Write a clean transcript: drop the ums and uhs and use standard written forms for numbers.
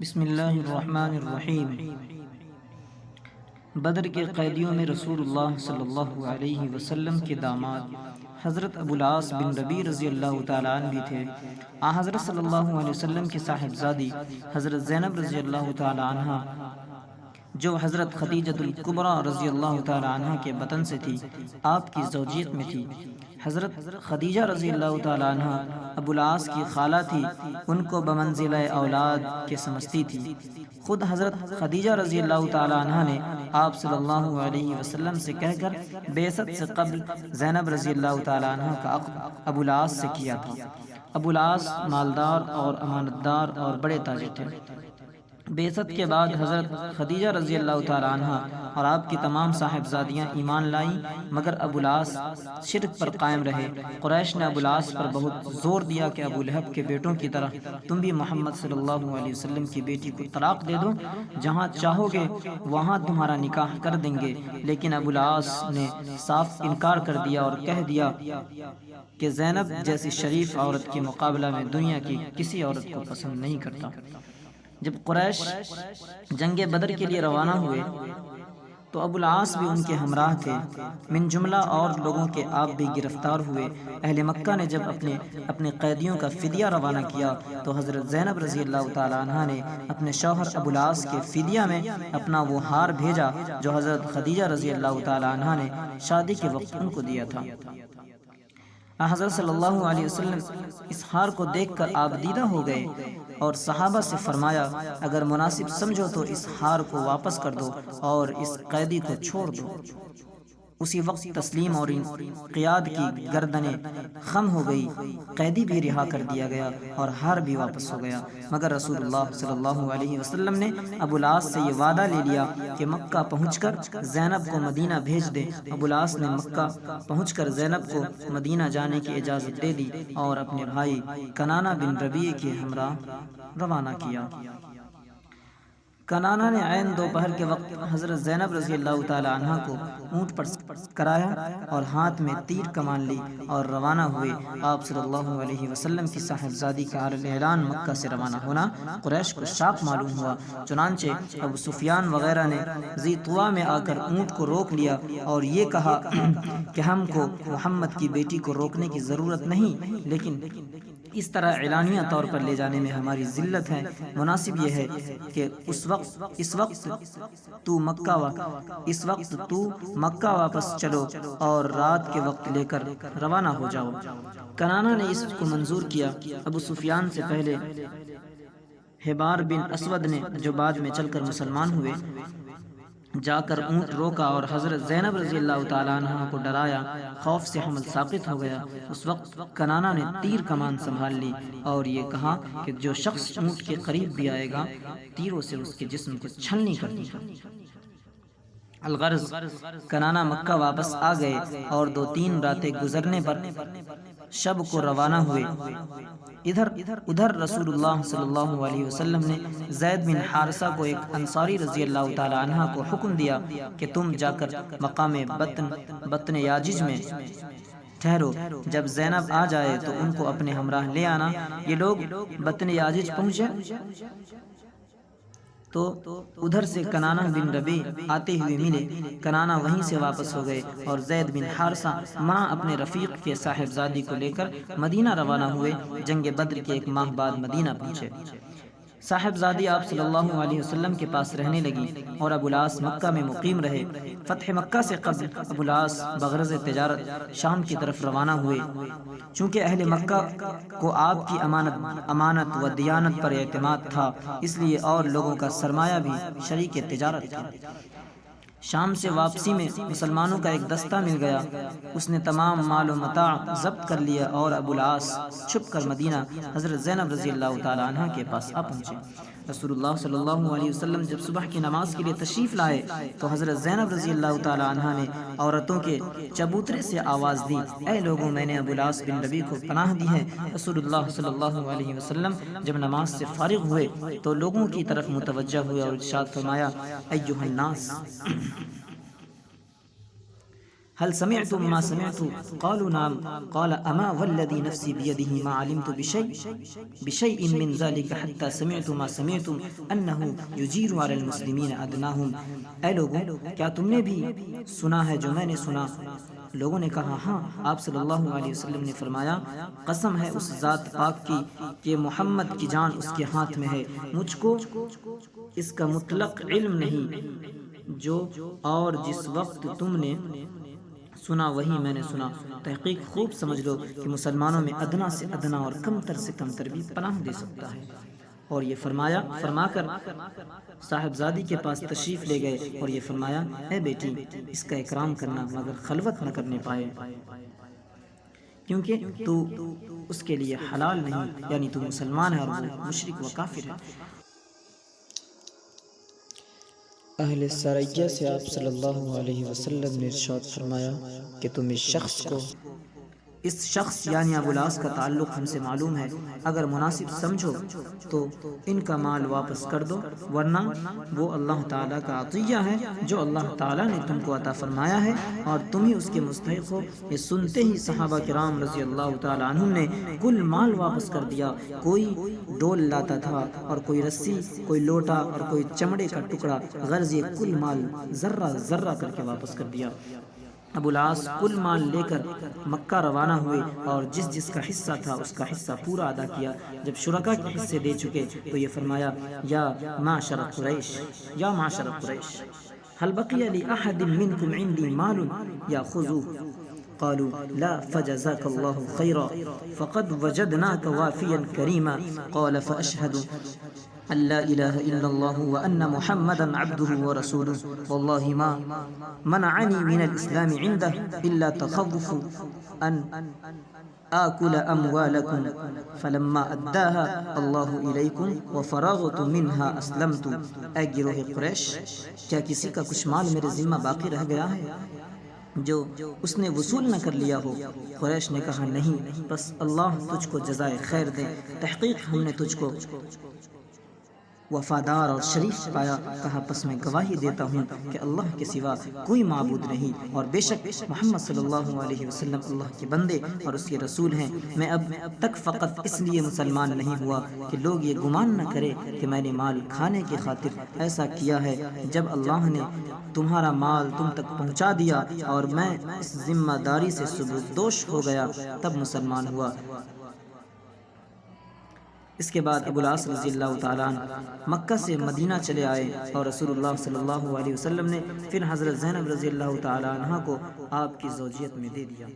بسم اللہ الرحمن الرحیم۔ بدر کے قیدیوں میں رسول اللہ صلی اللہ علیہ وسلم کے داماد حضرت ابو العاص بن ربیع رضی اللہ تعالیٰ عنہ بھی تھے۔ حضرت صلی اللہ علیہ وسلم کی صاحبزادی حضرت زینب رضی اللہ تعالیٰ عنہ، جو حضرت خدیجۃ الکبریٰ رضی اللہ تعالیٰ عنہ کے بطن سے تھی، آپ کی زوجیت میں تھی۔ حضرت خدیجہ رضی اللہ تعالیٰ عنہ ابو العاص کی خالہ تھی، ان کو بمنزلہ اولاد کے سمجھتی تھی۔ خود حضرت خدیجہ رضی اللہ تعالیٰ عنہ نے آپ صلی اللہ علیہ وسلم سے کہہ کر بعثت سے قبل زینب رضی اللہ تعالیٰ عنہ کا عقد ابو العاص سے کیا تھا۔ ابو العاص مالدار اور امانتدار اور بڑے تاجر تھے۔ بعثت کے بعد حضرت خدیجہ رضی اللہ تعالیٰ عنہ اور آپ کی تمام صاحبزادیاں ایمان لائیں، مگر ابو العاص شرک پر قائم رہے۔ قریش نے ابو العاص پر بہت زور دیا کہ ابو لہب کے بیٹوں کی طرح تم بھی محمد صلی اللہ علیہ وسلم کی بیٹی کو طلاق دے دو، جہاں چاہو گے وہاں تمہارا نکاح کر دیں گے۔ لیکن ابو العاص نے صاف انکار کر دیا اور کہہ دیا کہ زینب جیسی شریف عورت کے مقابلہ میں دنیا کی کسی عورت کو پسند نہیں کرتا۔ جب قریش جنگ بدر کے لیے روانہ ہوئے تو ابو العاص بھی ان کے ہمراہ تھے، من جملہ اور لوگوں کے آپ بھی گرفتار ہوئے۔ اہل مکہ نے جب اپنے قیدیوں کا فدیہ روانہ کیا تو حضرت زینب رضی اللہ تعالیٰ عنہ نے اپنے شوہر ابو العاص کے فدیہ میں اپنا وہ ہار بھیجا جو حضرت خدیجہ رضی اللہ تعالیٰ عنہ نے شادی کے وقت ان کو دیا تھا۔ حضرت صلی اللہ علیہ وسلم اس ہار کو دیکھ کر آبدیدہ ہو گئے اور صحابہ سے فرمایا، اگر مناسب سمجھو تو اس ہار کو واپس کر دو اور اس قیدی کو چھوڑ دو۔ اسی وقت تسلیم اور انقیاد کی گردنیں خم ہو گئی، قیدی بھی رہا کر دیا گیا اور ہار بھی واپس ہو گیا۔ مگر رسول اللہ صلی اللہ علیہ وسلم نے ابو العاص سے یہ وعدہ لے لیا کہ مکہ پہنچ کر زینب کو مدینہ بھیج دے۔ ابو العاص نے مکہ پہنچ کر زینب کو مدینہ جانے کی اجازت دے دی اور اپنے بھائی کنانہ بن ربیع کے ہمراہ روانہ کیا۔ کنانہ نے عین دوپہر کے وقت حضرت زینب رضی اللہ تعالی عنہ کو اونٹ پر کرایا اور ہاتھ میں تیر کمان لی اور روانہ ہوئے۔ آپ صلی اللہ علیہ وسلم کی صاحبزادی کا اعلان مکہ سے روانہ ہونا قریش کو شاق معلوم ہوا، چنانچہ ابو سفیان وغیرہ نے ذی طویٰ میں آ کر اونٹ کو روک لیا اور یہ کہا کہ ہم کو محمد کی بیٹی کو روکنے کی ضرورت نہیں، لیکن اس طرح اعلانیہ طور پر لے جانے میں ہماری ذلت ہے۔ مناسب یہ ہے کہ اس وقت تو مکہ واپس چلو اور رات کے وقت لے کر روانہ ہو جاؤ۔ کنانہ نے اس کو منظور کیا۔ ابو سفیان سے پہلے حبار بن اسود نے، جو بعد میں چل کر مسلمان ہوئے، جا کر اونٹ روکا اور حضرت زینب رضی اللہ تعالیٰ عنہ کو ڈرایا۔ خوف سے حمل ساقط ہو گیا۔ اس وقت کنانہ نے تیر کمان سنبھال لی اور یہ کہا کہ جو شخص اونٹ کے قریب بھی آئے گا تیروں سے اس کے جسم کو چھلنی کر دی۔ الغرض کنانہ مکہ واپس آ گئے اور 2-3 راتیں گزرنے پر شب کو روانہ ہوئے۔ ادھر رسول اللہ صلی اللہ علیہ وسلم نے زید بن حارثہ کو ایک انصاری رضی اللہ تعالی عنہ کو حکم دیا کہ تم جا کر مقام بطن یاجج میں ٹھہرو، جب زینب آ جائے تو ان کو اپنے ہمراہ لے آنا۔ یہ لوگ بطن یاجج پہنچے تو ادھر سے کنانہ بن ربیع آتے ہوئے ملے۔ کنانہ وہیں سے واپس ہو گئے اور زید بن حارثہ ماں اپنے رفیق کے صاحبزادی کو لے کر مدینہ روانہ ہوئے۔ جنگ بدر کے 1 ماہ بعد مدینہ پہنچے۔ صاحبزادی آپ صلی اللہ علیہ وسلم کے پاس رہنے لگی اور ابو العاص مکہ میں مقیم رہے۔ فتح مکہ سے قبل ابو العاص بغرض تجارت شام کی طرف روانہ ہوئے۔ چونکہ اہل مکہ کو آپ کی امانت و دیانت پر اعتماد تھا، اس لیے اور لوگوں کا سرمایہ بھی شریک تجارت تھا۔ شام سے واپسی میں مسلمانوں کا ایک دستہ مل گیا، اس نے تمام مال و متاع ضبط کر لیا اور ابو العاص چھپ کر مدینہ حضرت زینب رضی اللہ تعالی عنہ کے پاس آ پہنچے۔ رسول اللہ صلی اللہ علیہ وسلم جب صبح کی نماز کے لیے تشریف لائے تو حضرت زینب رضی اللہ تعالی عنہ نے عورتوں کے چبوترے سے آواز دی، اے لوگوں، میں نے ابو العاص بن ربیع کو پناہ دی ہے۔ رسول اللہ صلی اللہ علیہ وسلم جب نماز سے فارغ ہوئے تو لوگوں کی طرف متوجہ ہوئے اور ارشاد فرمایا، ایھا الناس، هل سمعتم ما سمعت قالوا نعم قال اما والذي نفسي بيده ما علمت بشيء من ذلك حتى سمعت ما سمعتم انه يجير على المسلمين ادناهم۔ اے لوگوں، کیا تم نے بھی سنا ہے جو میں نے سنا؟ لوگوں نے کہا ہاں۔ آپ صلی اللہ علیہ وسلم نے فرمایا قسم ہے اس ذات پاک کی کہ محمد کی جان اس کے ہاتھ میں ہے، مجھ کو اس کا مطلق علم نہیں، جو اور جس وقت تم نے سنا وہی میں نے سنا۔ تحقیق خوب سمجھ لو کہ مسلمانوں میں ادنا سے ادنا اور کمتر سے کمتر بھی پناہ دے سکتا ہے۔ اور یہ فرما کر صاحبزادی کے پاس تشریف لے گئے اور یہ فرمایا اے بیٹی، اس کا اکرام کرنا مگر خلوت نہ کرنے پائے، کیونکہ تو اس کے لیے حلال نہیں، یعنی تو مسلمان ہے اور وہ مشرک و کافر ہے۔ اہل سرائیہ سے آپ صلی اللہ علیہ وسلم نے ارشاد فرمایا کہ تم اس شخص یعنی ابو العاص کا تعلق ہم سے معلوم ہے، اگر مناسب سمجھو تو ان کا مال واپس کر دو، ورنہ وہ اللہ تعالیٰ کا عطیہ ہے جو اللہ تعالیٰ نے تم کو عطا فرمایا ہے اور تم ہی اس کے مستحق ہو۔ یہ سنتے ہی صحابہ کرام رضی اللہ تعالیٰ عنہم نے کل مال واپس کر دیا۔ کوئی ڈول لاتا تھا اور کوئی رسی، کوئی لوٹا اور کوئی چمڑے کا ٹکڑا، غرض یہ کل مال ذرہ ذرہ کر کے واپس کر دیا۔ ابو العاص کل مال لے کر مکہ روانہ ہوئے اور جس جس کا حصہ تھا اس کا حصہ پورا ادا کیا۔ جب شرکا کے حصے دے چکے تو یہ فرمایا یا معشر قریش هل بقي لأحد منكم عندي مال يأخذوه؟ قالوا لا فجزاك الله خيرا فقد وجدناك وافيا كريما قال فأشهد أن لا إله إلا الله وأن محمدا عبده ورسوله والله ما منعني من الإسلام عنده إلا تخوف أن آكل أموالكم فلما أداها الله إليكم وفرغت منها أسلمت۔ اے گروہ قریش، کیا کسی کا کچھ مال میرے ذمہ باقی رہ گیا ہے جو اس نے وصول نہ کر لیا ہو؟ قریش نے کہا نہیں، بس اللہ تجھ کو جزائے خیر دے، تحقیق ہم نے تجھ کو وفادار اور شریف پایا۔ کہا پس میں گواہی دیتا ہوں کہ اللہ کے سوا کوئی معبود نہیں اور بے شک محمد صلی اللہ علیہ وسلم اللہ کے بندے اور اس کے رسول ہیں۔ میں اب تک فقط اس لیے مسلمان نہیں ہوا کہ لوگ یہ گمان نہ کرے کہ میں نے مال کھانے کی خاطر ایسا کیا ہے۔ جب اللہ نے تمہارا مال تم تک پہنچا دیا اور میں اس ذمہ داری سے سبکدوش ہو گیا تب مسلمان ہوا۔ اس کے بعد ابو العاص رضی اللہ تعالیٰ عنہ مکہ سے مدینہ چلے آئے اور رسول اللہ صلی اللہ علیہ وسلم نے پھر حضرت زینب رضی اللہ تعالیٰ عنہ کو آپ کی زوجیت میں دے دیا۔